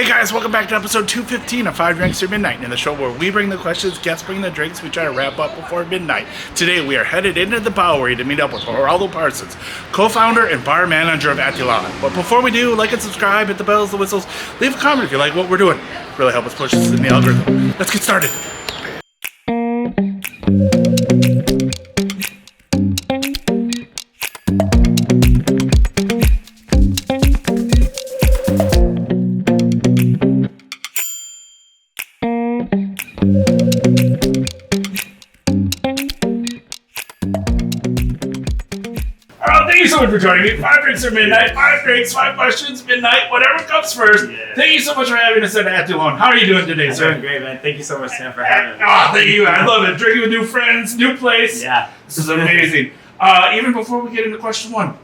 Hey guys, welcome back to episode 215 of 5 Drinks Through Midnight, in the show where we bring the questions, guests bring the drinks, we try to wrap up before midnight. Today we are headed into the Bowery to meet up with Jeraldo Pearson, co-founder and bar manager of ATILON. But before we do, like and subscribe, hit the bells, the whistles, leave a comment if you like what we're doing. Really help us push this in the algorithm. Let's get started. Thank you so much for joining me. 5 drinks or midnight, 5 drinks, 5 questions, midnight, whatever comes first. Yeah. Thank you so much for having us at ATILON. How are you doing today, sir? Doing great, man. Thank you so much, Sam, for having me. Oh, thank you. I love it. Drinking with new friends, new place. Yeah. This is amazing. Even before we get into question 1,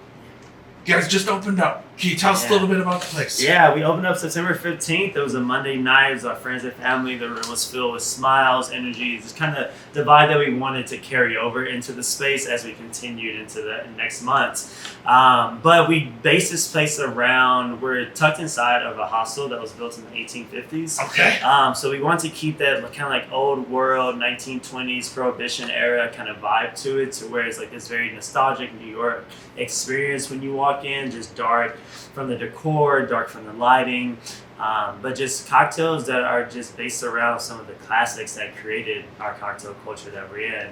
you guys just opened up. Can you tell us a little bit about the place? Yeah, we opened up September 15th. It was a Monday night. It was our friends and family. The room was filled with smiles, energy. Just kind of the vibe that we wanted to carry over into the space as we continued into the next months. But we based this place around, we're tucked inside of a hostel that was built in the 1850s. Okay. So we wanted to keep that kind of like old world, 1920s Prohibition era kind of vibe to it, to where it's like this very nostalgic New York experience when you walk in, just dark from the decor, dark from the lighting, but just cocktails that are just based around some of the classics that created our cocktail culture that we're in.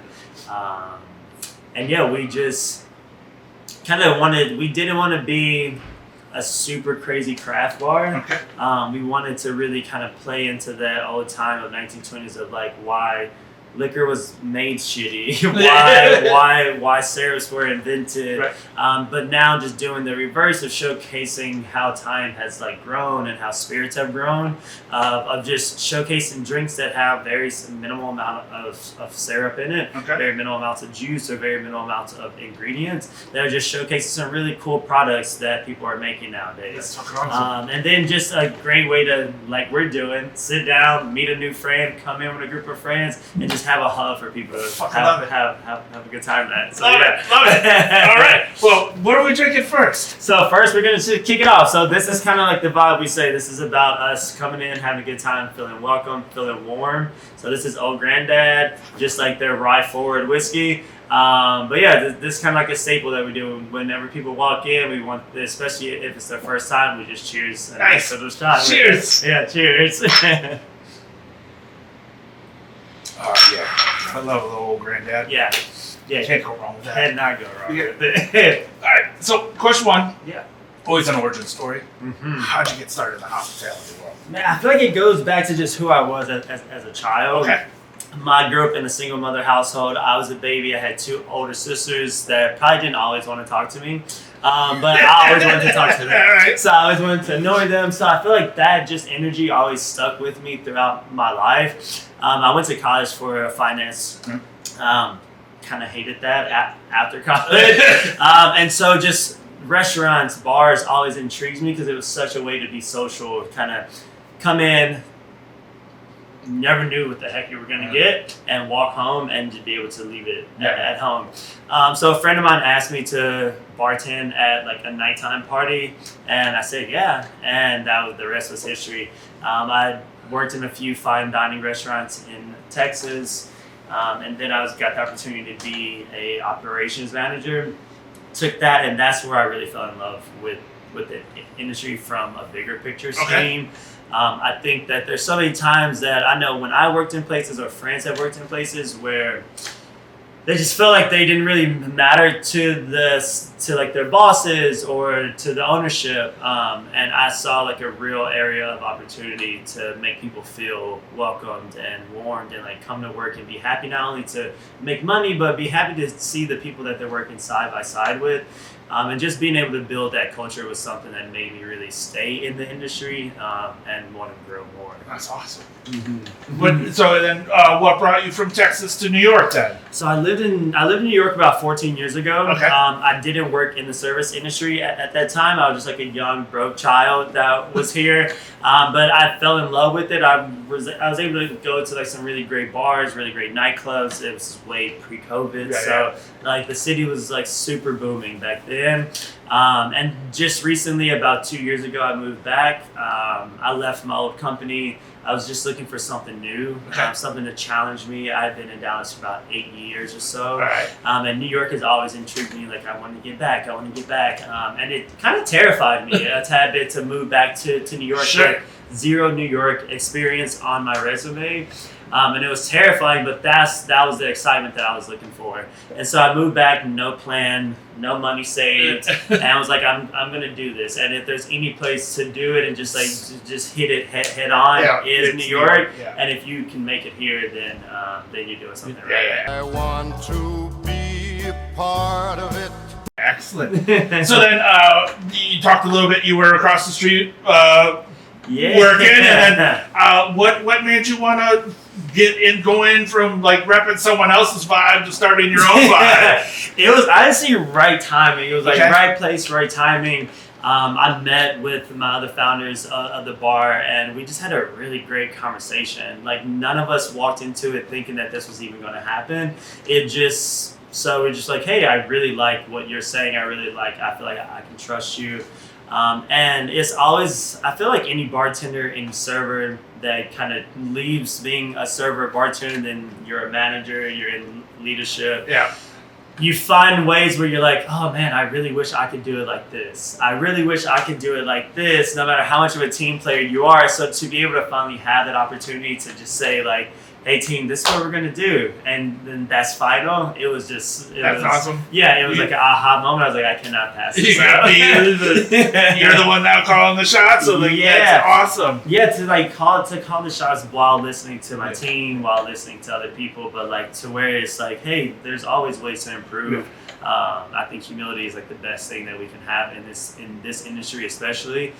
And yeah, we just kind of we didn't want to be a super crazy craft bar. Okay. We wanted to really kind of play into that old time of 1920s of like why liquor was made shitty, why syrups were invented, right. But now just doing the reverse of showcasing how time has like grown and how spirits have grown, of just showcasing drinks that have very minimal amount of syrup in it, very minimal amounts of juice or very minimal amounts of ingredients that are just showcasing some really cool products that people are making nowadays. That's awesome. And then just a great way to, like we're doing, sit down, meet a new friend, come in with a group of friends, and just have a hub for people to have a good time at. So, love it. All right. Well, what are we drinking first? So first we're going to kick it off. So this is kind of like the vibe we say. This is about us coming in, having a good time, feeling welcome, feeling warm. So this is Old Granddad, just like their rye forward whiskey. But yeah, this is kind of like a staple that we do whenever people walk in. We want, especially if it's their first time, we just cheers. Nice. Cheers. Yeah, cheers. Oh, yeah. I love the Old Granddad. Yeah. Can't go wrong with that. Cannot go wrong with it. All right. So, question 1. Yeah. Always an origin story. Mm-hmm. How'd you get started in the hospitality world? Man, I feel like it goes back to just who I was as a child. Okay. I grew up in a single mother household. I was a baby. I had 2 older sisters that probably didn't always want to talk to me. But I always wanted to talk to them. Right. So I always wanted to annoy them. So I feel like that just energy always stuck with me throughout my life. I went to college for finance. Kind of hated that after college. And so just restaurants, bars always intrigued me because it was such a way to be social, kind of come in, never knew what the heck you were going to get, and walk home and just be able to leave it at home. So a friend of mine asked me to bartend at like a nighttime party, and I said yeah, and the rest was history. I worked in a few fine dining restaurants in Texas, and then I got the opportunity to be a operations manager. Took that, and that's where I really fell in love with the industry from a bigger picture scheme. I think that there's so many times that I know when I worked in places or friends have worked in places where they just felt like they didn't really matter to like their bosses or to the ownership, and I saw like a real area of opportunity to make people feel welcomed and warmed and like come to work and be happy not only to make money but be happy to see the people that they're working side by side with. And just being able to build that culture was something that made me really stay in the industry and want to grow more. That's awesome. Mm-hmm. So then, what brought you from Texas to New York then? So I lived in New York about 14 years ago. Okay. I didn't work in the service industry at that time. I was just like a young broke child that was here. But I fell in love with it. I was able to go to like some really great bars, really great nightclubs. It was way pre-COVID, like the city was like super booming back then. And just recently, about 2 years ago, I moved back. I left my old company. I was just looking for something new, something to challenge me. I've been in Dallas for about 8 years or so. All right. And New York has always intrigued me. Like, I want to get back. And it kind of terrified me a tad bit to move back to New York. Sure. Like, zero New York experience on my resume. And it was terrifying, but that was the excitement that I was looking for. And so I moved back, no plan, no money saved, and I was like, I'm gonna do this. And if there's any place to do it and just hit it head on, is New York. Yeah. And if you can make it here, then you're doing something right. I want to be a part of it. Excellent. So then you talked a little bit. You were across the street Yeah. working, and then what made you want to get in, go in from like repping someone else's vibe to starting your own vibe? It was honestly right timing. It was like Okay. right place, right timing. I met with my other founders of the bar, and we just had a really great conversation. Like, none of us walked into it thinking that this was even going to happen. So we're just like, hey, I really like what you're saying. I feel like I can trust you. And it's always, I feel like any bartender, any server that kind of leaves being a server bartender, then you're a manager, you're in leadership. Yeah. You find ways where you're like, oh man, I really wish I could do it like this. I really wish I could do it like this, no matter how much of a team player you are. So to be able to finally have that opportunity to just say like, hey team, this is what we're gonna do, and then that's final. It was awesome. Yeah, it was like an aha moment. I was like, I cannot pass this You're the one now calling the shots, so like, that's awesome. Yeah, to call the shots while listening to my team, while listening to other people, but like to where it's like, hey, there's always ways to improve. I think humility is like the best thing that we can have in this industry, especially.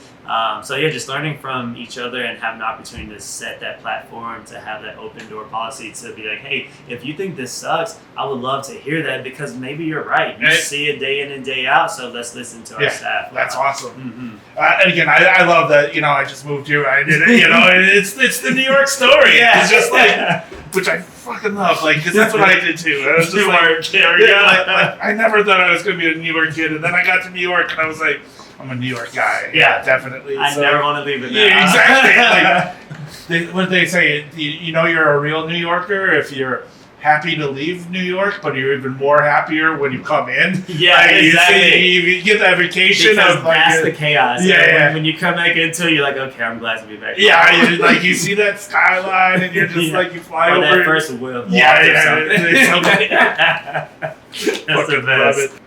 So yeah, just learning from each other and having an opportunity to set that platform, to have that open door policy, to be like, hey, if you think this sucks, I would love to hear that, because maybe you're right. You see it day in and day out, so let's listen to our staff. That's awesome. And again, I love that, I just moved here, I did it, it's the New York story. Yeah. It's just like, which I fucking love, like, because that's what I did too. I was just like, I never thought I was going to be a New York kid, and then I got to New York, and I was like, I'm a New York guy. Yeah, definitely. I never want to leave it now. Yeah, exactly. What they say, you're a real New Yorker if you're happy to leave New York, but you're even more happier when you come in. Yeah, exactly. You get that vacation because of like that's the chaos. Yeah. When you come back into it, you're like, okay, I'm glad to be back. Yeah, you see that skyline, and you're just like, you fly or over. that first whip. That's the best.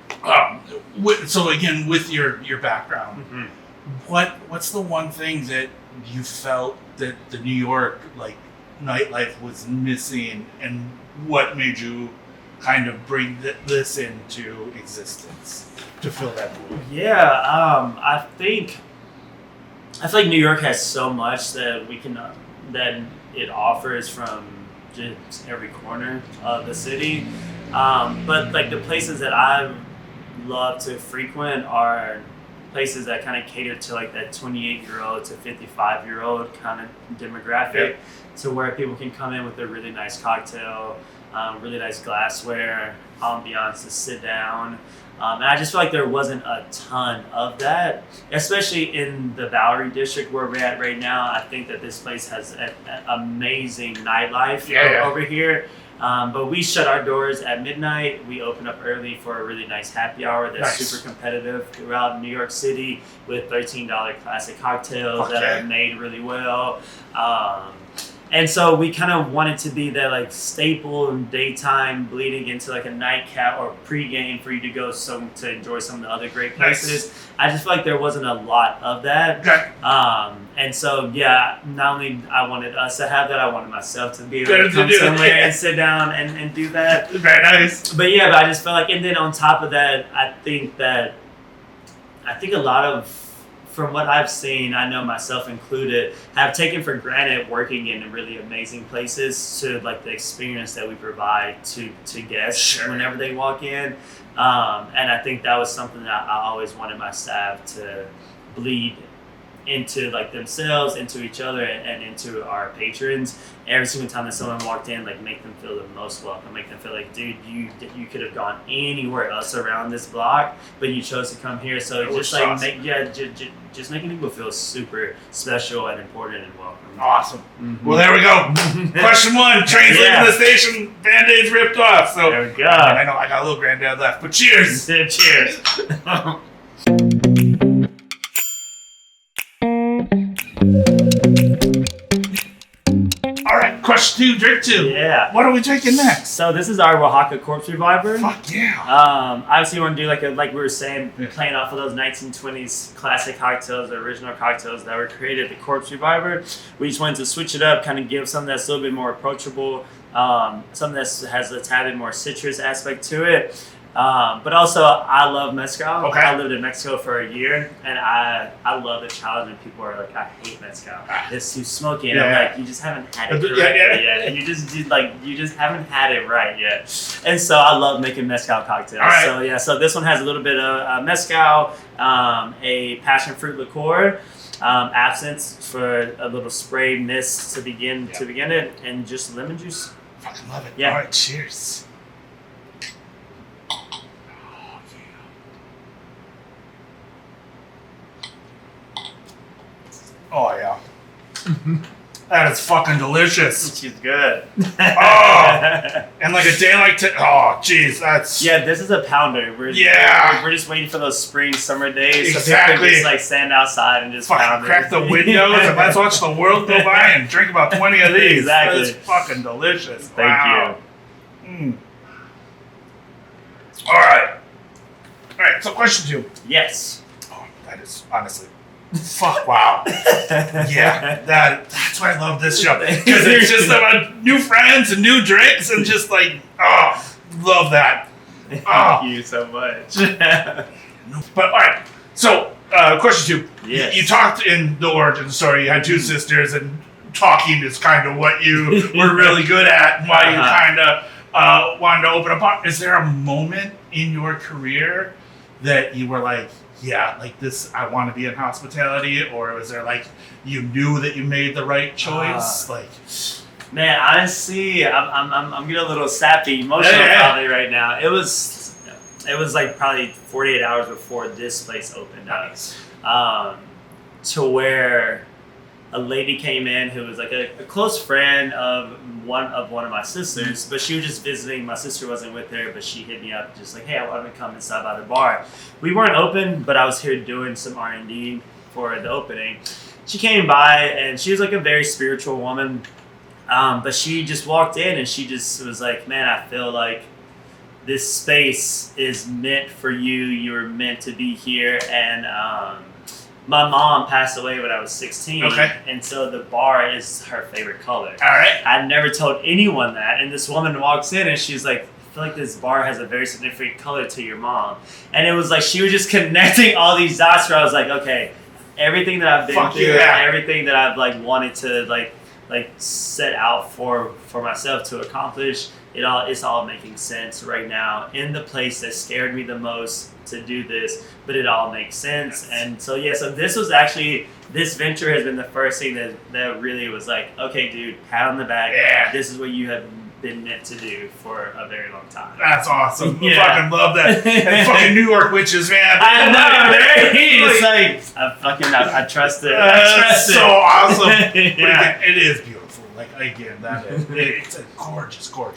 So again, with your background, what's the one thing that you felt that the New York nightlife was missing, and what made you kind of bring this into existence to fill that void? Yeah, I feel like New York has so much that that it offers from just every corner of the city. But like the places that I love to frequent are places that kind of cater to like that 28-year-old to 55-year-old kind of demographic, to where people can come in with a really nice cocktail, really nice glassware, ambiance to sit down. And I just feel like there wasn't a ton of that, especially in the Bowery district where we're at right now. I think that this place has an amazing nightlife over here. But we shut our doors at midnight. We open up early for a really nice happy hour that's super competitive throughout New York City, with $13 classic cocktails that are made really well. And so we kind of wanted to be that like staple in daytime, bleeding into like a nightcap or pregame for you to go to enjoy some of the other great places. Nice. I just feel like there wasn't a lot of that. Okay. And so not only I wanted us to have that, I wanted myself to be able to come somewhere and sit down and do that. Very nice. But I just felt like, and then on top of that, I think a lot of, from what I've seen, I know myself included, have taken for granted working in really amazing places, to like the experience that we provide to guests whenever they walk in. And I think that was something that I always wanted my staff to bleed into like themselves, into each other, and into our patrons. Every single time that someone walked in, like make them feel the most welcome, make them feel like, dude, you could have gone anywhere else around this block, but you chose to come here. So just like awesome. Just making people feel super special and important and welcome. Awesome. Mm-hmm. Well, there we go. Question 1: trains leaving the station, band-aids ripped off. So there we go. I know I got a little granddad left, but cheers. Cheers. All right, question 2, drink 2. Yeah. What are we drinking next? So this is our Oaxaca Corpse Reviver. Fuck yeah. Obviously, we want to do like we were saying, playing off of those 1920s classic cocktails, the original cocktails that were created, the Corpse Reviver. We just wanted to switch it up, kind of give something that's a little bit more approachable, something that has a tad bit more citrus aspect to it. But also, I love mezcal. Okay. I lived in Mexico for a year, and I love the challenge when people are like, I hate mezcal. It's too smoky, and I'm like, you just haven't had it correctly yet. You just haven't had it right yet. And so I love making mezcal cocktails. Right. So this one has a little bit of mezcal, a passion fruit liqueur, absinthe for a little spray mist to begin it, and just lemon juice. Fucking love it. Yeah. All right, cheers. Oh, yeah. That is fucking delicious. She's good. And like a day like today. Oh, jeez, that's... Yeah, this is a pounder. We're just waiting for those spring, summer days. Exactly. So people just like stand outside and just fucking crack the windows and let's watch the world go by and drink about 20 of these. Exactly. That is fucking delicious. Thank you. All right, so question 2. Yes. Oh, that is honestly... Fuck, wow. Yeah, that's why I love this show. Because it's just about new friends and new drinks and just like, love that. Thank you so much. But all right, so question 2. Yes. You talked in the origin story, you had 2 sisters, and talking is kind of what you were really good at and why you kind of wanted to open a bar. Is there a moment in your career that you were like, yeah, like this, I want to be in hospitality, or was there like you knew that you made the right choice? Man, honestly, I'm getting a little sappy, emotional probably right now. It was like probably 48 hours before this place opened up, to where a lady came in who was like a close friend of one of my sisters, but she was just visiting. My sister wasn't with her, but she hit me up just like, hey, I want to come and stop by the bar. We weren't open, but I was here doing some R&D for the opening. She came by, and she was like a very spiritual woman, but she just walked in, and she just was like, man, I feel like this space is meant for you. You're meant to be here, and my mom passed away when I was 16, and so the bar is her favorite color. All right. I never told anyone that, and this woman walks in, and she's like, I feel like this bar has a very significant color to your mom. And it was like she was just connecting all these dots where I was like, okay, everything that I've been through, everything that I've like wanted to like set out for myself to accomplish, it's all making sense right now in the place that scared me the most to do this, but it all makes sense. And so so this venture has been the first thing that really was like, okay, dude, pat on the back. This is what you have been meant to do for a very long time. That's awesome. I fucking love that. And fucking New York witches, man. I know, right? It's like I trust it. That's so awesome. But again, it is beautiful. Like again, it's a gorgeous bar.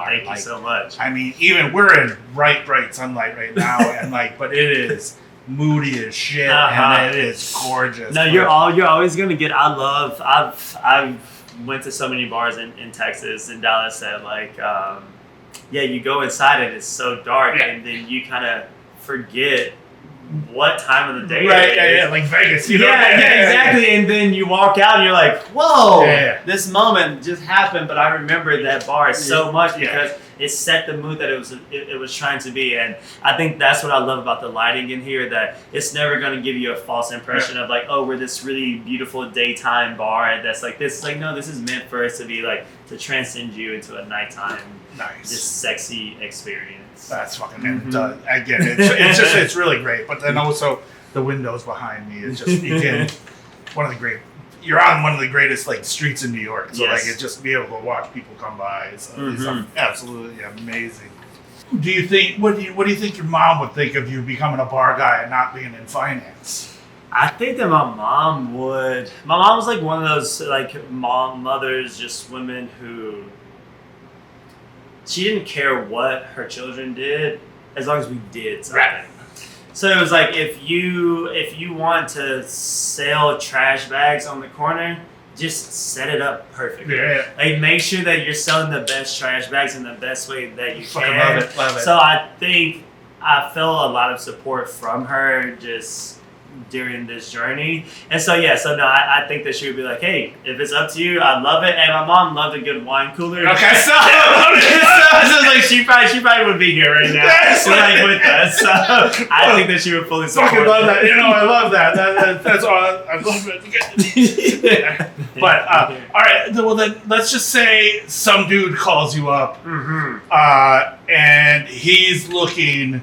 Thank you so much. I mean, even we're in bright sunlight right now, and but it is moody as shit, and it is gorgeous. No, you're always gonna get. I've went to so many bars in Texas, in Dallas, that you go inside and it's so dark, and then you kind of forget what time of the day it is. Like Vegas, exactly. And then you walk out and you're like, whoa, this moment just happened, but I remember that bar so much because it set the mood that it was trying to be. And I think that's what I love about the lighting in here, that it's never going to give you a false impression of like, oh, we're this really beautiful daytime bar that's like this. Like, no, this is meant for us to be like, to transcend you into a nighttime, just sexy experience. That's fucking again, it's really great. But then also the windows behind me is just, again, one of the great. You're on one of the greatest like streets in New York, so Yes. like it's just be able to watch people come by. So it's absolutely amazing. Do you think what do you think your mom would think of you becoming a bar guy and not being in finance? I think that my mom would. My mom was like one of those like mothers, just women who. She didn't care what her children did as long as we did something. Right. So it was like if you want to sell trash bags on the corner, just set it up perfectly. Yeah. Like make sure that you're selling the best trash bags in the best way that you Fucking can. love it. So I think I felt a lot of support from her just during this journey. And so I think that she would be like, hey, if it's up to you, I love it. And my mom loved a good wine cooler. Okay. So like she probably would be here right now. Yes. Like with us. So I think that she would fully support Fucking love that. it. I love that. That's all. I love it. But all right. Well, then let's just say some dude calls you up, and he's looking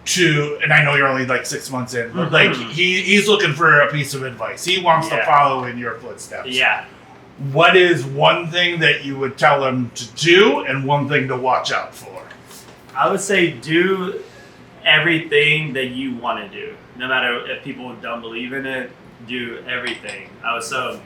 to, and I know you're only like 6 months in, but like he's looking for a piece of advice. He wants to follow in your footsteps. Yeah. What is one thing that you would tell him to do, and one thing to watch out for? I would say do everything that you want to do. No matter if people don't believe in it, do everything. So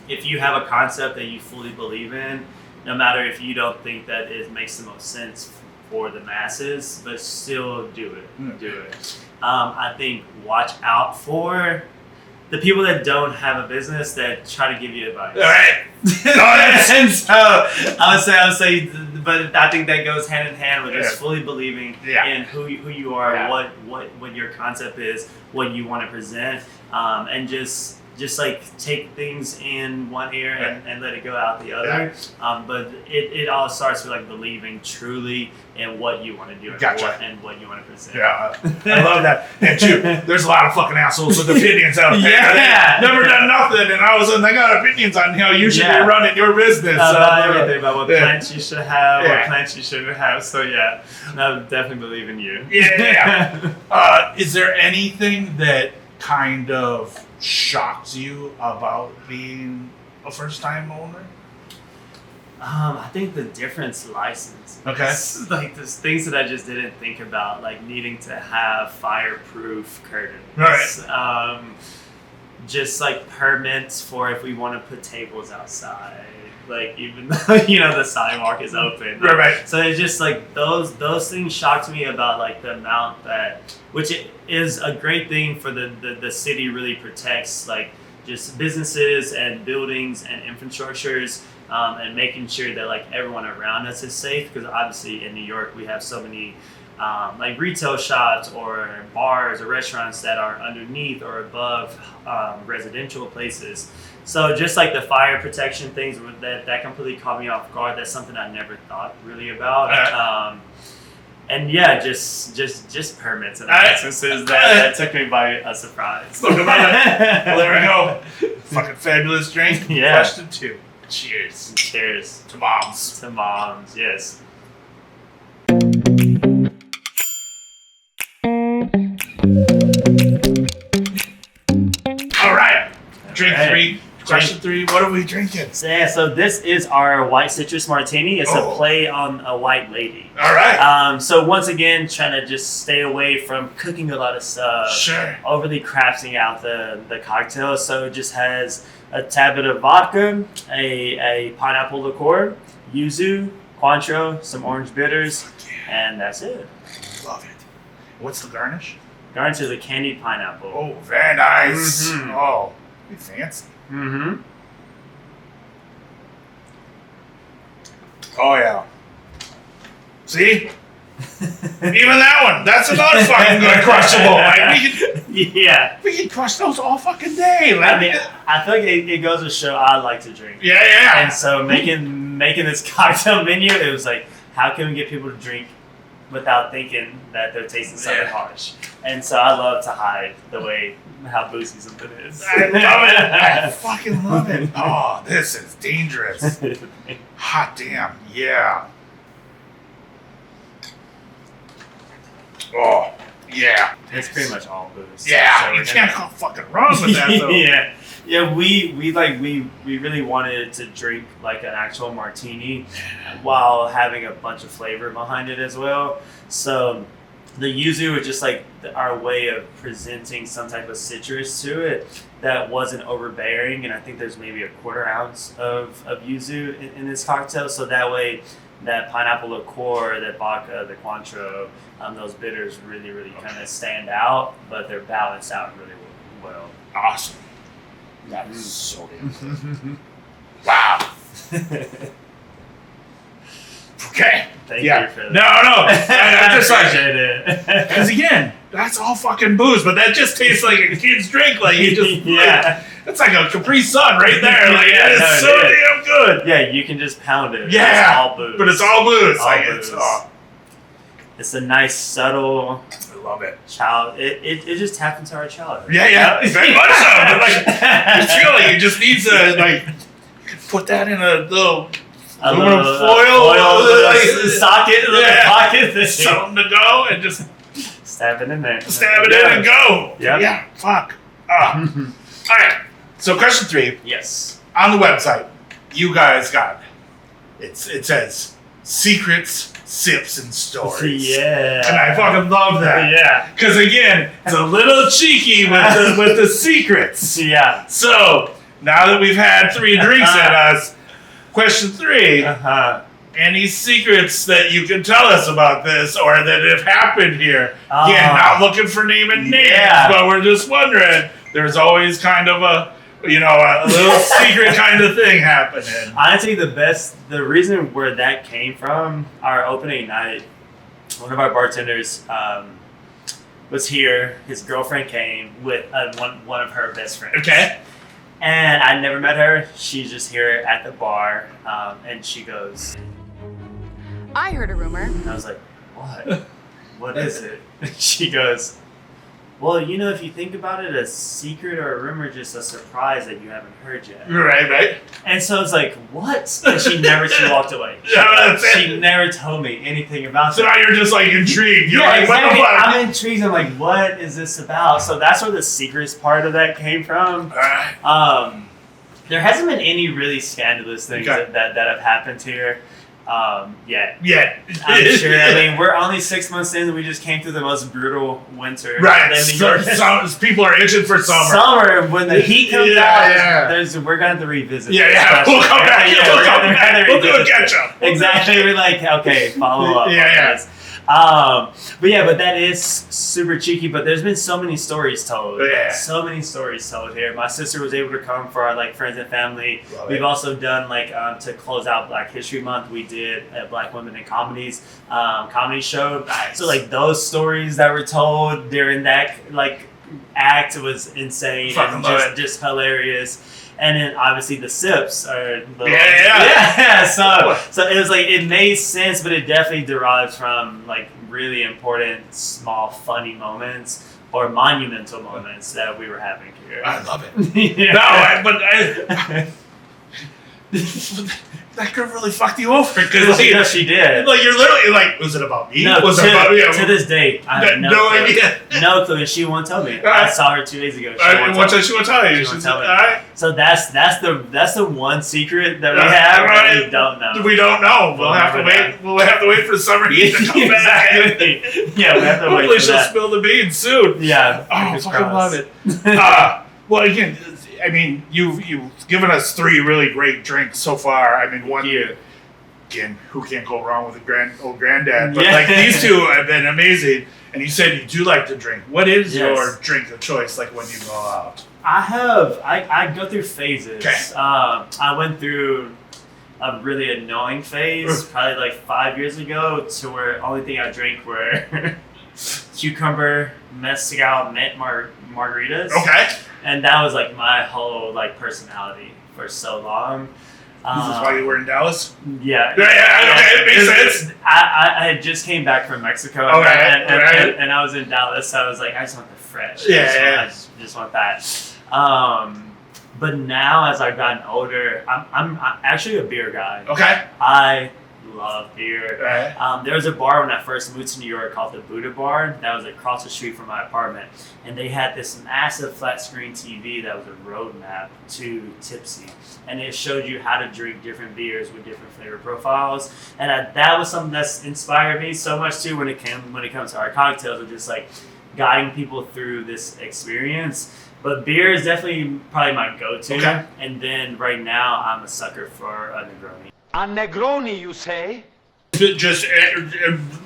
if you have a concept that you fully believe in, no matter if you don't think that it makes the most sense for the masses, but still do it. Do it. I think watch out for the people that don't have a business that try to give you advice. All right. And so I would say, but I think that goes hand in hand with just fully believing in who you are, what your concept is, what you want to present, and just like take things in one ear and let it go out the other. But it all starts with like believing truly in what you want to do and what you want to present. Yeah, I love that. And too, there's a lot of fucking assholes with opinions out there. Yeah. Never done nothing, and all of a sudden they got opinions on how you should be running your business. About everything, about what plants you should have, what plants you shouldn't have. So I definitely believe in you. Is there anything that kind of shocks you about being a first-time owner? I think the difference license. Okay. Like there's things that I just didn't think about, like needing to have fireproof curtains. Right. Just like permits for if we want to put tables outside. Like even though the sidewalk is open. Right. So it's just like those things shocked me about like the amount which is a great thing for the city really protects like just businesses and buildings and infrastructures, and making sure that like everyone around us is safe, because obviously in New York we have so many like retail shops or bars or restaurants that are underneath or above residential places. So just like the fire protection things that completely caught me off guard. That's something I never thought really about. And just permits and licenses that took me by a surprise. Well, there we go. Fucking fabulous drink. Yeah. Question 2. Cheers. Cheers To moms. to moms. Yes. All right. Drink 3. Question 3. What are we drinking? So this is our white citrus martini. It's a play on a white lady. All right. So once again, trying to just stay away from cooking a lot of stuff. Sure. Overly crafting out the cocktail. So it just has a tad bit of vodka, a pineapple liqueur, yuzu, Cointreau, some orange bitters, and that's it. Love it. What's the garnish? Garnish is a candied pineapple. Oh, very nice. Mhm. Oh, be fancy. Mm-hmm. Oh, yeah. See? Even that one. That's another fucking good crushable. Like, we can crush those all fucking day. Like, I mean, I feel like it goes to show I like to drink. yeah. And so making this cocktail menu, it was like, how can we get people to drink without thinking that they're tasting something harsh? And so I love to hide how boozy something is. I love it. I fucking love it. Oh, this is dangerous. Hot damn. Yeah. Oh, yeah. It's pretty much all booze. Yeah, So you we're can't gonna- go fucking wrong with that, though. Yeah. Yeah, we really wanted to drink like an actual martini while having a bunch of flavor behind it as well. So the yuzu was just like our way of presenting some type of citrus to it that wasn't overbearing, and I think there's maybe a quarter ounce of yuzu in this cocktail. So that way, that pineapple liqueur, that vodka, the Cointreau, those bitters really kind of stand out, but they're balanced out really well. Awesome. That is so damn good. Wow. Okay. Thank you for that. No. I'm just like, appreciate it. because again, that's all fucking booze, but that just tastes like a kid's drink. Like you just, Yeah. it's like a Capri Sun right there. Like Yeah, it is no, so it is. damn good. Yeah, you can just pound it. Yeah, It's all booze. but it's all booze. All Like booze. it's, It's a nice, subtle I love it. child. It just tapped into our childhood. Yeah, very much so. But like, you feel like you just need to like put that in a little aluminum foil, socket, a little pocket, thing. something to go, and just Stab it in there. stab it in and go. Yep. Yeah, fuck. All right. So question 3 Yes. on the website, you guys got it says secrets, sips, and stories. Yeah. And I fucking love that. Yeah. Because again, it's a little cheeky with the secrets. Yeah. So now that we've had 3 drinks at us, question 3. Any secrets that you can tell us about this or that have happened here? Again, not looking for naming names, but we're just wondering. There's always kind of a little secret kind of thing happening. Honestly, the reason where that came from, our opening night, one of our bartenders was here. His girlfriend came with one of her best friends. Okay. And I never met her. She's just here at the bar, and she goes, I heard a rumor. and I was like, what? What is it? She goes, well, if you think about it, a secret or a rumor, just a surprise that you haven't heard yet. Right. And so it's like, what? And she walked away. She never told me anything about So that. now you're just like intrigued. You're Yeah, like, exactly. what the fuck? I'm intrigued. I'm like, what is this about? So that's where the secrets part of that came from. There hasn't been any really scandalous things that have happened here yet. Yeah. I'm sure. I mean, we're only 6 months in, and we just came through the most brutal winter. Right. that New York has. People are itching for summer. Summer, when the heat comes Yeah. out, we're going to revisit. Yeah. this We'll come back. we're gonna have to We'll do a revisit catch up. Exactly. We're like, okay, follow up. Yeah. On this. But that is super cheeky. But there's been so many stories told. Yeah. So many stories told here. My sister was able to come for our friends and family. Love We've it. also done to close out Black History Month. We did a Black Women in Comedies comedy show. Nice. So those stories that were told during that act was insane Fucking and love it. just hilarious. And then obviously the sips are Yeah. So it was it made sense, but it definitely derives from really important, small, funny moments or monumental moments that we were having here. I love it. Yeah. No, but that girl really fucked you over because she did. you're literally was it about me? No, was to, it about you? to this day, I have no clue. idea. No clue, and she won't tell me. I Alright. saw her 2 days ago. What does she want to tell you? She won't She's tell me. all right. So that's the one secret that we Alright, have that alright. we don't know. We don't know. We'll We'll have to never wait. We'll have to wait for summer heat to come back. Exactly. Yeah, we have to Hopefully wait for she'll that. spill the beans soon. Yeah. Oh, fingers fucking crossed. love it. Well, again, I mean, you've given us 3 really great drinks so far. I mean, one Thank you. again, who can't go wrong with a old granddad? But Yeah. these 2 have been amazing. And you said you do like to drink. What is Yes. your drink of choice when you go out? I go through phases. Okay. I went through a really annoying phase probably 5 years ago to where only thing I drank were cucumber mezcal mint margaritas. Okay. And that was my whole personality for so long. This is why you were in Dallas? Yeah. Okay, it makes sense. I just came back from Mexico Okay, and I was in Dallas, so I was like, I just want the fresh. Yeah. I just want that. But now, as I've gotten older, I'm actually a beer guy. Okay. I love beer. Right. There was a bar when I first moved to New York called the Buddha Bar that was across the street from my apartment. And they had this massive flat screen TV that was a roadmap to Tipsy. And it showed you how to drink different beers with different flavor profiles. And that was something that's inspired me so much too when it comes to our cocktails, of just like guiding people through this experience. But beer is definitely probably my go-to. Okay. And then right now, I'm a sucker for a Negroni. A Negroni, you say? Just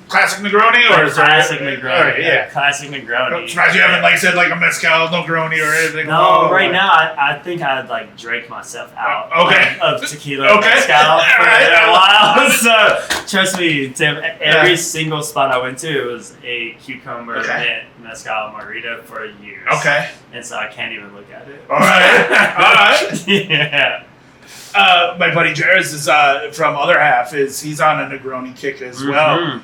classic Negroni, or is Classic there, Negroni. All right, yeah. Classic Negroni. Surprised you haven't said like a mezcal Negroni or anything. No, right now, I think I'd like drank myself out Okay. of tequila Okay. mezcal for a while. So trust me, Tim, every single spot I went to, it was a cucumber mint mezcal margarita for years. Okay. And so I can't even look at it. All right. All right. Yeah. My buddy Jairus is from Other Half. He's on a Negroni kick as well.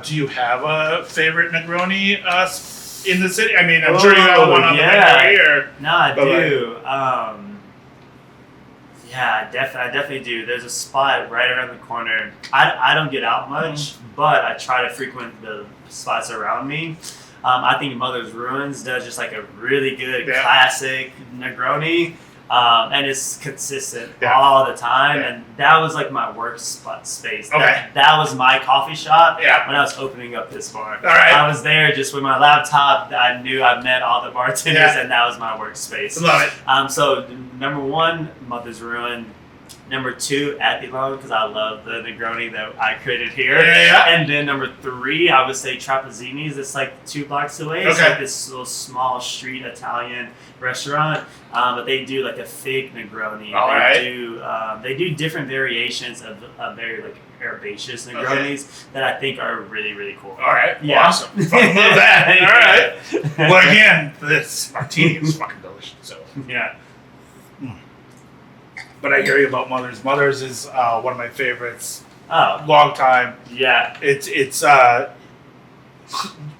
Do you have a favorite Negroni in the city? I mean, I'm sure you have one on the way here. No, I do. Yeah, I definitely do. There's a spot right around the corner. I don't get out much, but I try to frequent the spots around me. I think Mother's Ruins does just like a really good classic Negroni. And it's consistent all the time, and that was like my work space. That was my coffee shop when I was opening up this bar. All right. I was there just with my laptop. I knew I met all the bartenders, and that was my workspace. Love it. So number 1, Mother's Ruin. Number 2, Atilon, because I love the Negroni that I created here. And then number 3, I would say Trapezzini's. It's like 2 blocks away. It's like this little small street Italian restaurant. But they do like a fig Negroni. They do different variations of very like herbaceous Negronis that I think are really, really cool. All right. Yeah. Awesome. Love that. All right. Well, again, this martini is fucking delicious. So. Yeah. But I hear you about Mother's. Mother's is one of my favorites. Oh. Long time. Yeah. It's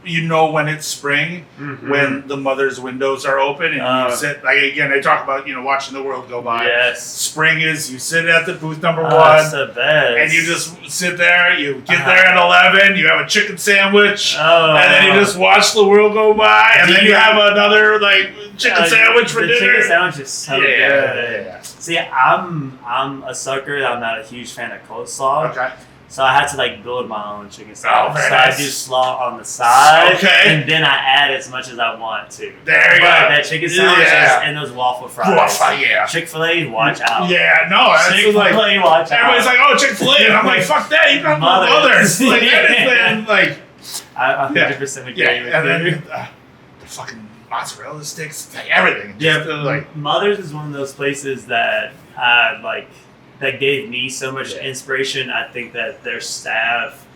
you know when it's spring when the Mother's windows are open and you sit, like again I talk about watching the world go by. Yes. Spring is you sit at the booth number 1 that's the best. and you just sit there, you get there at 11, you have a chicken sandwich and then you just watch the world go by and then you have another like chicken sandwich for the dinner. Chicken sandwich is so good. Yeah. See, I'm a sucker. I'm not a huge fan of coleslaw. Okay. So I had to like build my own chicken sandwich. very so nice. I do slaw on the side, Okay. and then I add as much as I want to. There you go. That chicken sandwich and those waffle fries. Yeah. Chick-fil-A, watch out. Yeah, no, that's Chick-fil-A, like watch out. everybody's like, oh, Chick-fil-A, and I'm like, fuck that, you got Mother's. Like anything, like I 100% agree with and you. then the fucking mozzarella sticks, like everything. Yeah, Just, like Mother's is one of those places that that gave me so much inspiration. I think that their staff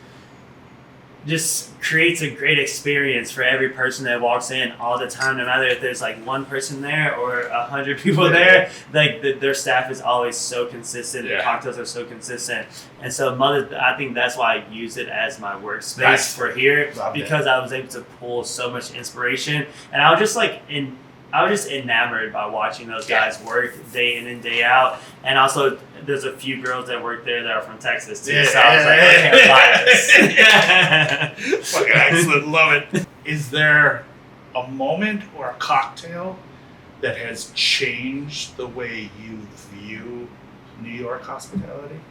just creates a great experience for every person that walks in all the time, no matter if there's like one person there or 100 people there. Like their staff is always so consistent. The cocktails are so consistent, and so I think that's why I use it as my workspace for here. Love because I was able to pull so much inspiration, and I was just enamored by watching those guys work day in and day out. And also, there's a few girls that work there that are from Texas too. So I was like, I can't buy this. fucking excellent, love it. Is there a moment or a cocktail that has changed the way you view New York hospitality?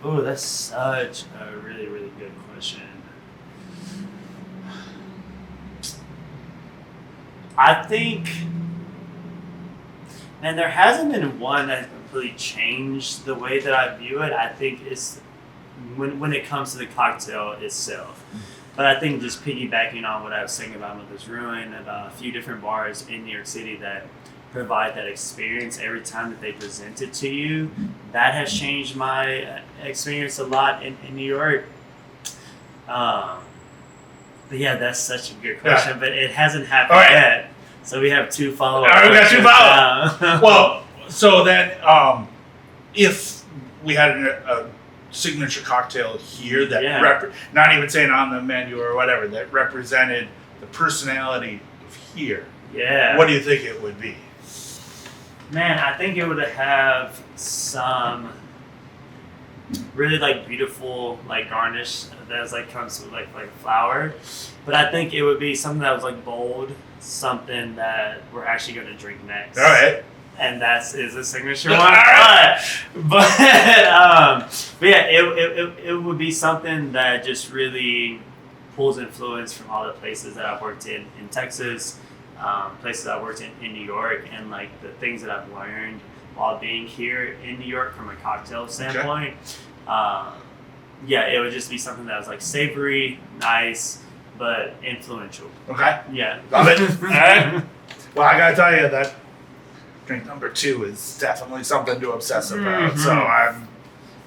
Oh, that's such a really, really good question. I think, and there hasn't been one that completely changed the way that I view it. I think it's when it comes to the cocktail itself. But I think just piggybacking on what I was saying about Mother's Ruin, about a few different bars in New York City that provide that experience every time that they present it to you, that has changed my experience a lot in New York. But yeah, that's such a good question, but it hasn't happened yet. So we have 2 follow-up. All right, we got 2 follow-up. Well, so then if we had a signature cocktail here that not even saying on the menu or whatever, that represented the personality of here, what do you think it would be? Man, I think it would have some really like beautiful like garnish that's like comes with like flour. But I think it would be something that was like bold, something that we're actually going to drink next. All right. And is a signature All one. right. But yeah, it would be something that just really pulls influence from all the places that I've worked in Texas, places I've worked in New York, and like the things that I've learned while being here in New York from a cocktail standpoint. Yeah, it would just be something that was like savory, nice, but influential. Okay. Yeah. Love it. All right. Well, I gotta tell you that drink number 2 is definitely something to obsess about. Mm-hmm. So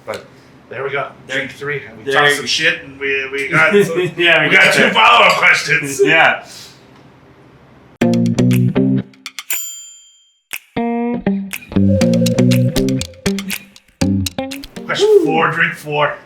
but there we go. Drink 3. And we There talked you some go. shit, and we got Yeah, we got 2 follow-up questions. Yeah. Question 4, drink 4.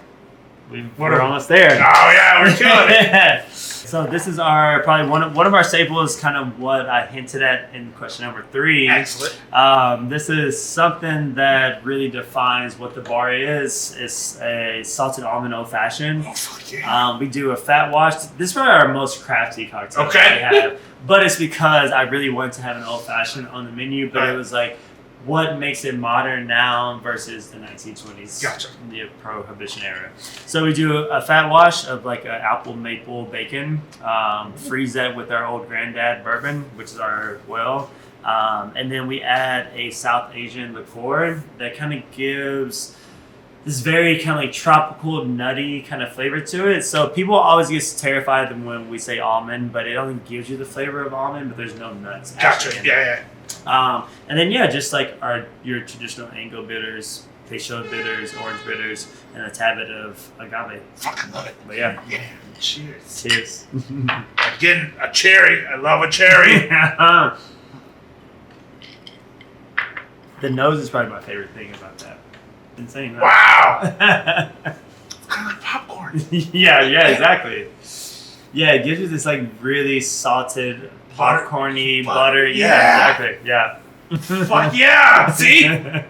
We're almost there. Oh yeah, we're killing it. So this is probably one of our staples, kind of what I hinted at in question number 3. Excellent. This is something that really defines what the bar is. It's a salted almond old fashioned. Oh fuck yeah. We do a fat wash. This is probably our most crafty cocktail Okay. that we have. But it's because I really wanted to have an old fashioned on the menu, but it was like, what makes it modern now versus the 1920s, Gotcha. the Prohibition era. So we do a fat wash of like an apple maple bacon, freeze that with our old granddad bourbon, which is our well, and then we add a South Asian liqueur that kind of gives this very kind of like tropical, nutty kind of flavor to it. So people always get terrified when we say almond, but it only gives you the flavor of almond, but there's no nuts. Gotcha. in it. Yeah. And then just like your traditional Anglo bitters, Peychaud bitters, orange bitters, and a tad bit of agave. Fucking love it. But yeah. Yeah. Cheers. Cheers. Again, a cherry. I love a cherry. The nose is probably my favorite thing about that. Insane. Huh? Wow. It's kind of like popcorn. yeah, exactly. Yeah, it gives you this like really salted, popcorny butter. Yeah. Exactly. Yeah. Fuck yeah. See? I'm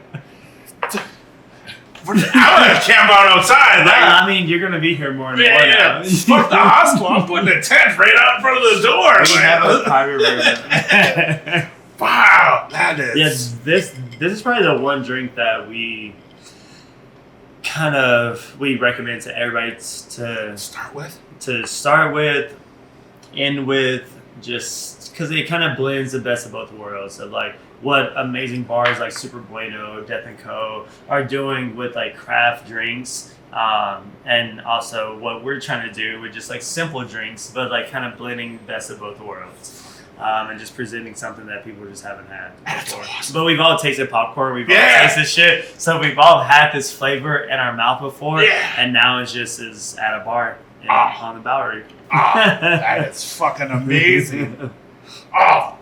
gonna camp out outside. Like, I mean, you're gonna be here more and more yeah. now. Fuck the hostel. I'm putting a tent right out in front of the door. We have a private room. Wow, that is. Yes, this is probably the one drink that we recommend to everybody to start with, end with, just because it kind of blends the best of both worlds of like what amazing bars like Super Bueno, Death and Co. are doing with like craft drinks, and also what we're trying to do with just like simple drinks, but like kind of blending the best of both worlds. And just presenting something that people just haven't had before. Awesome. But we've all tasted popcorn, we've all tasted shit, so we've all had this flavor in our mouth before, and now it's just is at a bar on the Bowery. That is fucking amazing. Oh,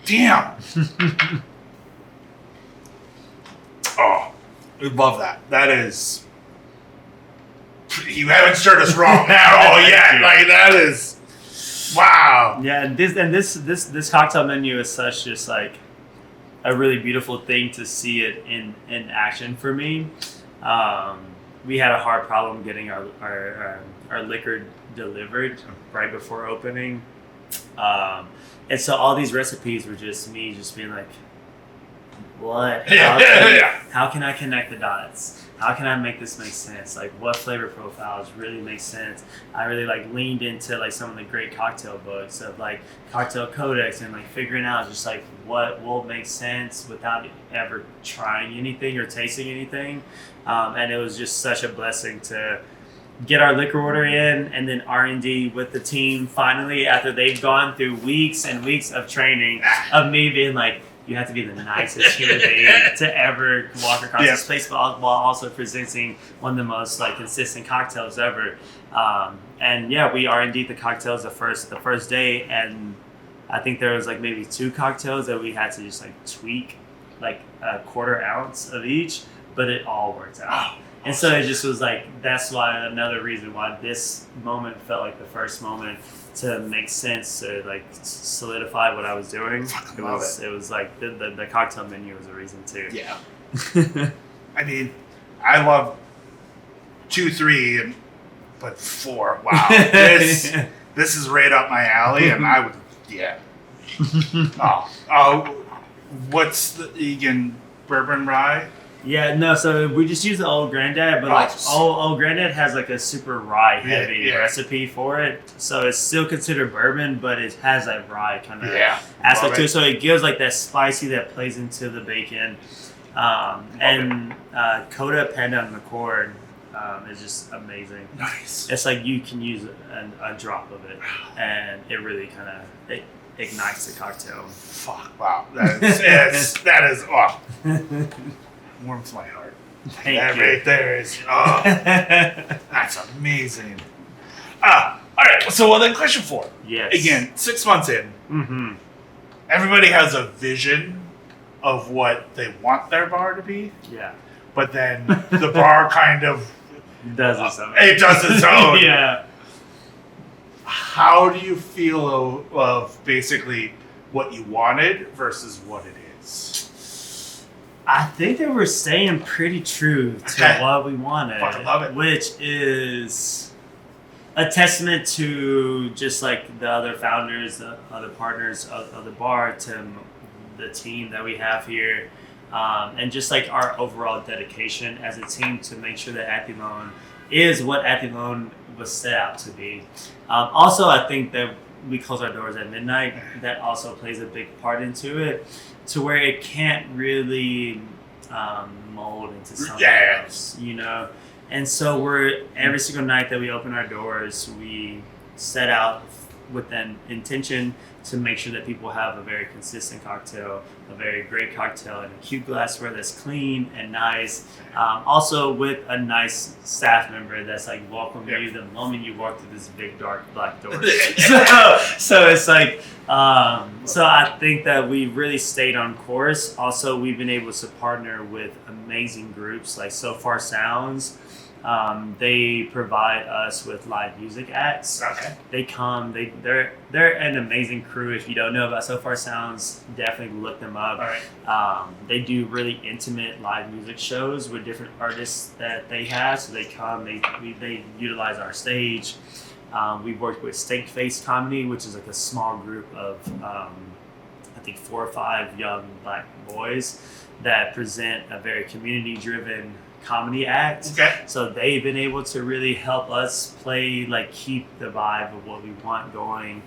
damn. Oh, we love that. That is. You haven't stirred us wrong at all yet. Like that is. Wow. Yeah, and this cocktail menu is such just like a really beautiful thing to see it in action for me. We had a hard problem getting our liquor delivered right before opening, and so all these recipes were just me just being like, what? How can I connect the dots? How can I make this make sense? Like, what flavor profiles really make sense? I really like leaned into like some of the great cocktail books of like Cocktail Codex and like figuring out just like what will make sense without ever trying anything or tasting anything. And it was just such a blessing to get our liquor order in and then R&D with the team finally after they've gone through weeks and weeks of training of me being like, you have to be the nicest human being to ever walk across this place, while also presenting one of the most like consistent cocktails ever. And yeah, we R&D'd the cocktails the first day, and I think there was like maybe 2 cocktails that we had to just like tweak, like a quarter ounce of each, but it all worked out. And so it just was like, that's why another reason why this moment felt like the first moment to make sense, to like solidify what I was doing. It was like the cocktail menu was a reason too. Yeah. I mean, I love 2, 3, but 4. Wow, this is right up my alley, and I would, yeah. What's the Egan bourbon rye? Yeah, no, so we just use the Old Granddad, but like Nice. Old Granddad has like a super rye heavy Yeah. recipe for it. So it's still considered bourbon, but it has that rye kind of aspect Love to it. it. So it gives like that spicy that plays into the bacon. And Coda Panda and McCord is just amazing. Nice. It's like you can use a drop of it, and it really kind of ignites the cocktail. Fuck, wow. That is warms my heart. Thank That you. right there is, that's amazing. All right, so then question 4. Yes. Again, 6 months in, Mm-hmm. everybody has a vision of what they want their bar to be, Yeah. but then the bar kind of, Does its own. it does its own. Yeah. How do you feel of basically what you wanted versus what it is? I think that we're staying pretty true to Okay. what we wanted. Fucking love it. Which is a testament to just like the other founders, the other partners of the bar, to the team that we have here, and just like our overall dedication as a team to make sure that Atilon is what Atilon was set out to be. Also, I think that we close our doors at midnight. That also plays a big part into it, to where it can't really mold into something else, you know? And so we're, every single night that we open our doors, we set out with an intention to make sure that people have a very consistent cocktail, a very great cocktail in a cute glassware that's clean and nice. Also with a nice staff member that's like welcome you the moment you walk through this big dark black door. So it's like, so I think that we really stayed on course. Also, we've been able to partner with amazing groups like So Far Sounds. They provide us with live music acts. Okay. They come. They're an amazing crew. If you don't know about So Far Sounds, definitely look them up. All right. They do really intimate live music shows with different artists that they have. So they come. They utilize our stage. We've worked with Stink Face Comedy, which is like a small group of I think 4 or 5 young black boys that present a very community-driven comedy act. Okay. So they've been able to really help us play, like keep the vibe of what we want going.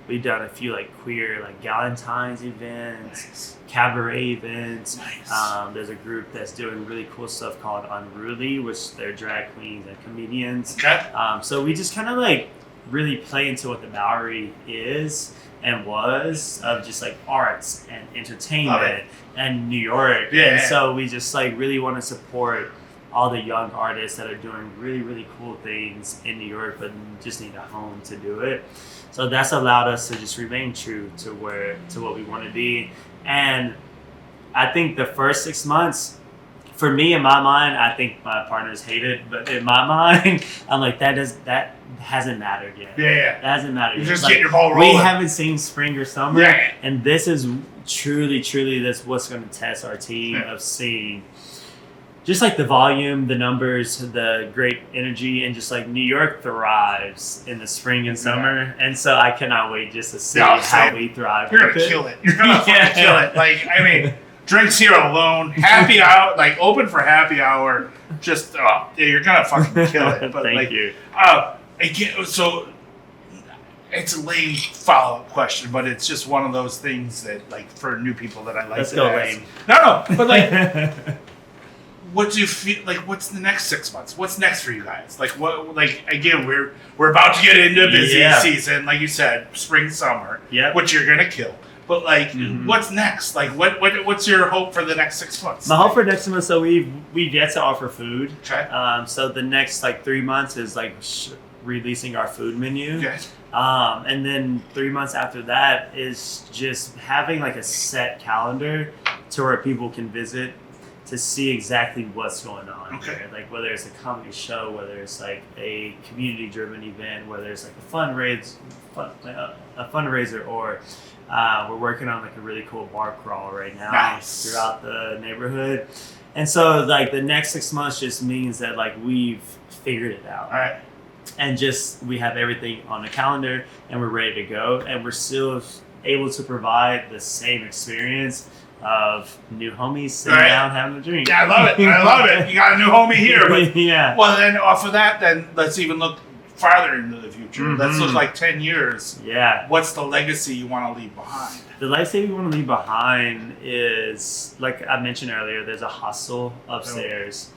We've done a few like queer like Galentine's events, Nice. cabaret events. Nice. There's a group that's doing really cool stuff called Unruly, which they're drag queens and comedians. Okay. So we just kind of like really play into what the Bowery is and was, of just like arts and Love entertainment it. and New York. Yeah. And so we just like really want to support all the young artists that are doing really, really cool things in New York, but just need a home to do it. So that's allowed us to just remain true to what we want to be. And I think the first 6 months, for me, in my mind, I think my partners hate it, but in my mind, I'm like, that hasn't mattered yet. Yeah. That hasn't mattered You're yet. just Like, getting your ball we rolling. haven't seen spring or summer, Yeah. and this is truly that's what's going to test our team Yeah. of seeing just like the volume, the numbers, the great energy, and just like New York thrives in the spring and summer, and so I cannot wait just to see Yeah, how same. we thrive. You're gonna with it. kill it. You're gonna Yeah. fucking kill it. Like, I mean, drinks here alone, happy hour, like open for happy hour. Just, you're gonna fucking kill it. But Thank like, you. again, so it's a lame follow-up question, but it's just one of those things that, like, for new people that I like Let's to go ask. lame. No, but like, what do you feel like? What's the next 6 months? What's next for you guys? Like, what? Like, again, we're about to get into busy Yeah. season, like you said, spring, summer, Yep. which you're gonna kill. But like, Mhm. what's next? Like, what's your hope for the next 6 months? My hope for next month, so we've yet to offer food. Okay. So the next like 3 months is like releasing our food menu. Okay. And then 3 months after that is just having like a set calendar to where people can visit to see exactly what's going on. Okay. Here. Like whether it's a comedy show, whether it's like a community driven event, whether it's like a fundraiser or We're working on like a really cool bar crawl right now Nice. throughout the neighborhood. And so like the next 6 months just means that like we've figured it out. All right. And just we have everything on the calendar and we're ready to go. And we're still able to provide the same experience of new homies sitting Right. down having a drink. Yeah, I love it. I love it. You got a new homie here. But, Yeah. well, then off of that, then let's even look farther into the future. Mhm. Let's look like 10 years. Yeah. What's the legacy you want to leave behind? The legacy we want to leave behind is, like I mentioned earlier, there's a hostel upstairs.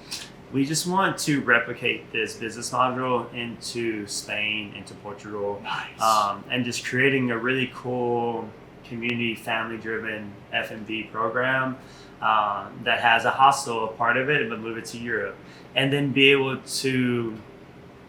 We just want to replicate this business model into Spain, into Portugal, Nice. and just creating a really cool community, family-driven F&B program that has a hostel, a part of it, but move it to Europe, and then be able to.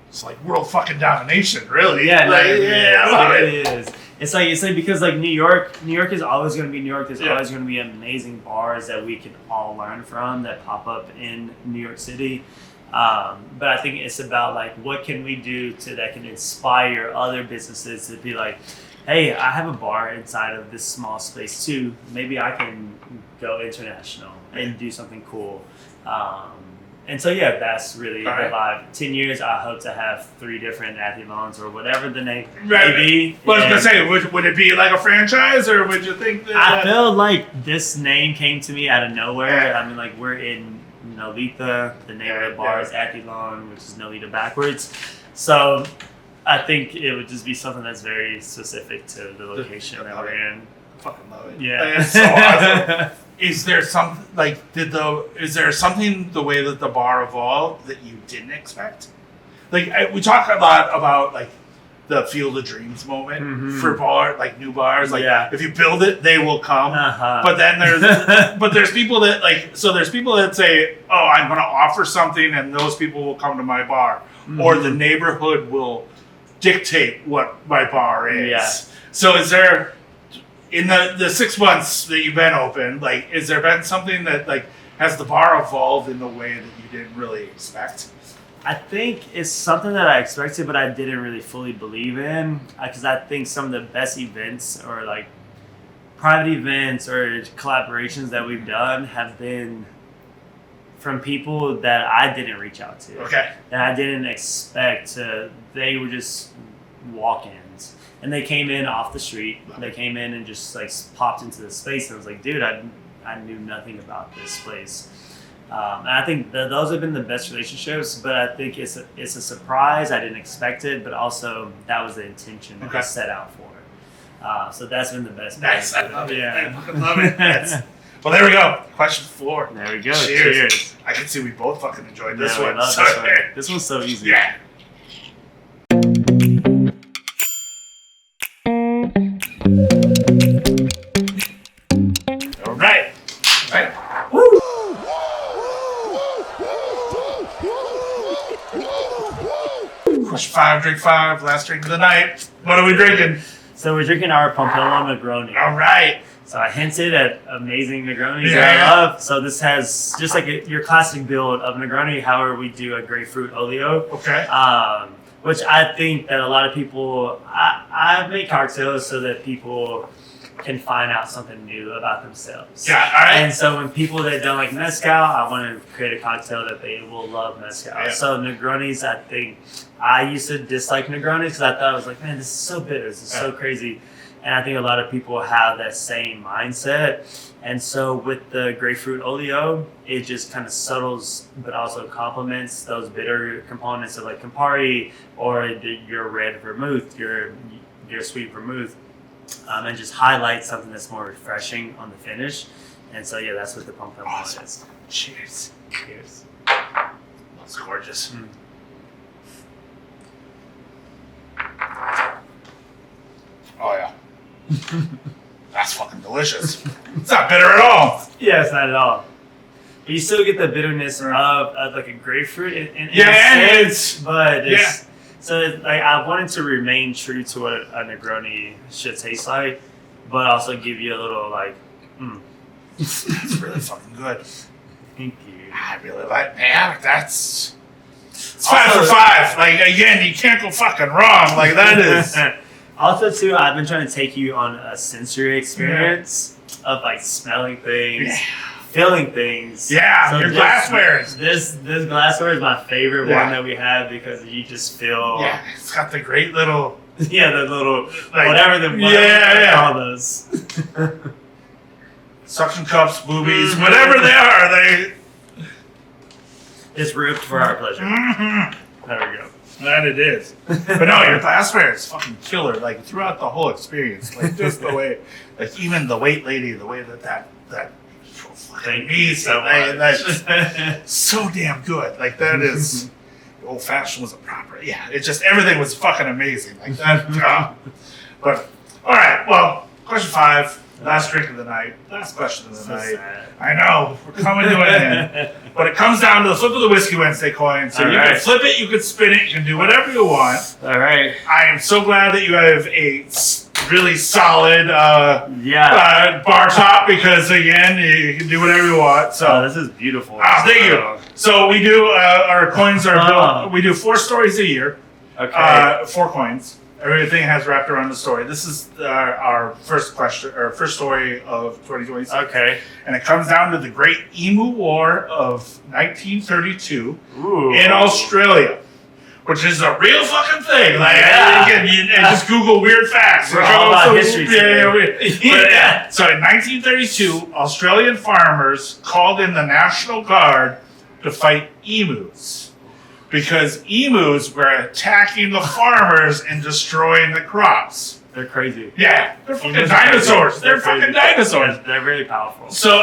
It's like world fucking domination, really. Yeah, like, I love it it. is. It's like because like New York is always going to be New York. There's Yeah. always going to be amazing bars that we can all learn from that pop up in New York City. But I think it's about like what can we do that can inspire other businesses to be like, hey, I have a bar inside of this small space too. Maybe I can go international and do something cool. And so, yeah, that's really the Alright. vibe. 10 years, I hope to have 3 different ATILONs or whatever the name Right. may be. Well, I was And going to say, would it be like a franchise, or would you think that... I feel like this name came to me out of nowhere. Yeah. I mean, like, we're in Nolita. The name of the bar is ATILON, which is Nolita backwards. So I think it would just be something that's very specific to the location that we're in. I fucking love it. Yeah. Like, it's so awesome. Is there some is there something the way that the bar evolved that you didn't expect? Like we talk a lot about like the Field of Dreams moment Mhm. for like new bars. Like Yeah. if you build it, they will come. Uh-huh. But then there's people that there's people that say, oh, I'm going to offer something, and those people will come to my bar, or the neighborhood will dictate what my bar is. Yeah. So is there? In the 6 months that you've been open, like, has there been something that, like, has the bar evolved in the way that you didn't really expect? I think it's something that I expected, but I didn't really fully believe in. Because I think some of the best events or like private events or collaborations that we've done have been from people that I didn't reach out to. Okay. That I didn't expect to. They were just walk-ins. And they came in off the street. They came in and just like popped into the space. And I was like, dude, I knew nothing about this place. And I think those have been the best relationships, but I think it's a surprise. I didn't expect it, but also that was the intention that I set out for. So that's been the best. Nice. part. I love it. Yeah. I fucking love it. Well, there we go. Question 4. There we go. Cheers. Cheers. I can see we both fucking enjoyed this Yeah, we one. love So- this one. This one's so easy. Yeah. All right. Right. Question 5, drink 5, last drink of the night. What are we drinking? So we're drinking our Pompelmo Negroni. All right. So I hinted at amazing Negronis Yeah. that I love. So this has just like your classic build of Negroni. However, we do a grapefruit oleo. Okay. Which I think that a lot of people, I make cocktails so that people can find out something new about themselves. Yeah, all right. And so when people that don't like mezcal, I want to create a cocktail that they will love mezcal. Yeah. So Negronis, I think, I used to dislike Negronis because I thought I was like, man, this is so bitter, this is so crazy. And I think a lot of people have that same mindset. And so with the grapefruit oleo, it just kind of subtles, but also complements those bitter components of like Campari or your red vermouth, your sweet vermouth, and just highlight something that's more refreshing on the finish. And so, yeah, that's what the Pompelmo Awesome. is. Cheers. Cheers. That's gorgeous. Oh, yeah. That's fucking delicious. It's not bitter at all. Yeah, it's not at all. But you still get the bitterness of like a grapefruit in Yeah, a it's- sense, but it's, yeah. so it's like I wanted to remain true to what a Negroni should taste like, but also give you a little like, It's really fucking good. thank you. I really like. Yeah, that's. It's 5 for 5. Like again, you can't go fucking wrong. Like that is. Also, too, I've been trying to take you on a sensory experience of like smelling things, feeling things. Yeah, So your glasswares. This glassware is my favorite Yeah. one that we have because you just feel. Yeah, it's got the great little. Yeah, the little Like, whatever they call those. Suction cups, boobies, whatever they are, they. It's ripped for our pleasure. There we go. That it is. But no, your glassware is fucking killer. Like throughout the whole experience, like just the way, like even the wait lady, the way that Thank you so that's so damn good. Like that is old fashioned was a proper. Yeah, it just everything was fucking amazing. Like that. But all right, well, question 5. Last drink of the night. Last question of the night. Sad. I know. We're coming to an end. But it comes down to the flip of the Whiskey Wednesday coin. So All you right. can flip it, you can spin it, you can do whatever you want. All right. I am so glad that you have a really solid Yeah. bar top because, again, you can do whatever you want. So, Oh, this is beautiful. thank you. So we do, our coins are built, we do 4 stories a year. Okay. 4 coins. Everything has wrapped around the story. This is our first question, or first story of 2026. Okay. And it comes down to the Great Emu War of 1932 Ooh. in Australia, which is a real fucking thing. Like, Yeah. again, you just Google weird facts. We're all about history today. Yeah. So in 1932, Australian farmers called in the National Guard to fight emus. Because emus were attacking the farmers and destroying the crops. They're crazy. Yeah, they're fucking Emus are crazy. dinosaurs. They're fucking crazy. dinosaurs. They're really powerful. So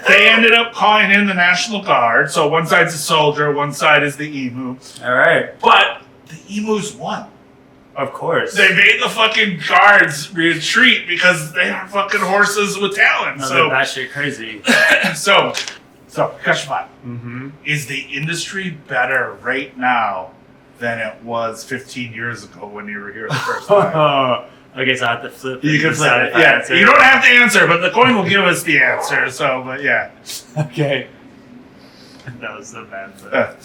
they ended up calling in the National Guard. So one side's a soldier, one side is the emu. All right. But the emus won. Of course. They made the fucking guards retreat because they are fucking horses with talons. No, So, they're batshit crazy. so question 5. Mm-hmm. Is the industry better right now than it was 15 years ago when you were here the first time? Okay, so I have to flip. You can flip decide it. if I Yeah, answer. you don't have to answer, but the coin will give us the answer. So, but yeah. Okay. That was so bad. But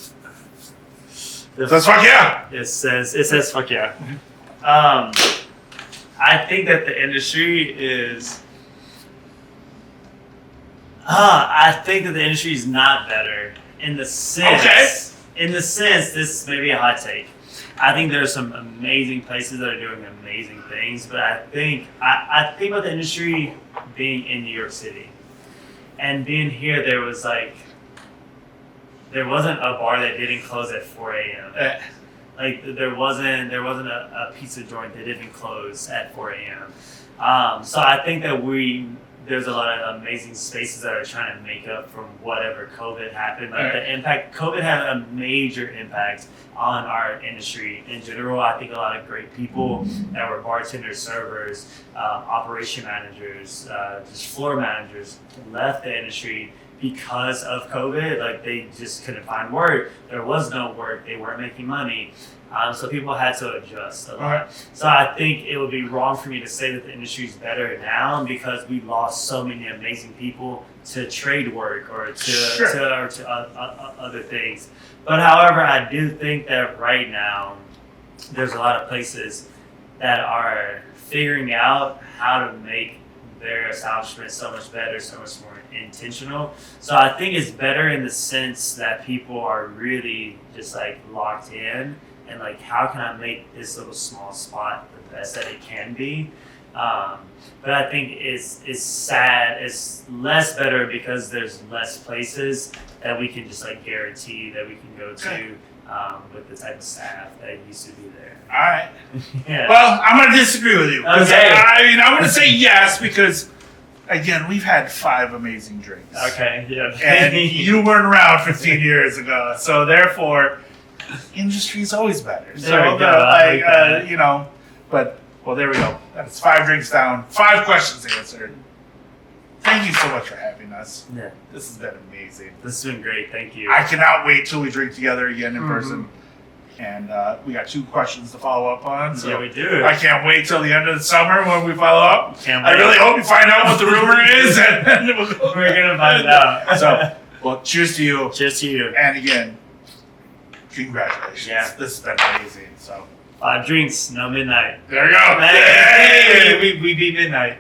That's fuck yeah. It says fuck yeah. I think that the industry is. I think that the industry is not better in the sense. Okay. In the sense, this may be a hot take. I think there are some amazing places that are doing amazing things, but I think about the industry being in New York City, and being here, there wasn't a bar that didn't close at 4 a.m. Like there wasn't a pizza joint that didn't close at 4 a.m. So I think that there's a lot of amazing spaces that are trying to make up from whatever COVID happened. Like the impact, COVID had a major impact on our industry in general. I think a lot of great people that were bartenders, servers, operation managers, just floor managers left the industry because of COVID. Like they just couldn't find work. There was no work. They weren't making money. So people had to adjust a lot. Right. So I think it would be wrong for me to say that the industry is better now because we lost so many amazing people to trade work or to other things. But however, I do think that right now there's a lot of places that are figuring out how to make their establishment so much better, so much more intentional. So I think it's better in the sense that people are really just like locked in and like, how can I make this little small spot the best that it can be? But I think it's sad. It's less better because there's less places that we can just like guarantee that we can go to with the type of staff that used to be there. All right. Yeah. Well, I'm going to disagree with you. Okay. I'm going to say yes because, again, we've had 5 amazing drinks. Okay. Yeah. And you weren't around 15 years ago, so therefore, industry is always better. There we go. Well, there we go. That's 5 drinks down, 5 questions answered. Thank you so much for having us. Yeah. This has been amazing. This has been great. Thank you. I cannot wait till we drink together again in person. And we got 2 questions to follow up on. So Yeah, we do. I can't wait till the end of the summer when we follow up. Can't I wait. really hope you find out what the rumor is. And then we'll go. We're gonna find out. So, well, cheers to you. Cheers to you. And again, congratulations. Yeah. This has been amazing. So, 5 drinks, no midnight. There we go. Hey, we beat midnight.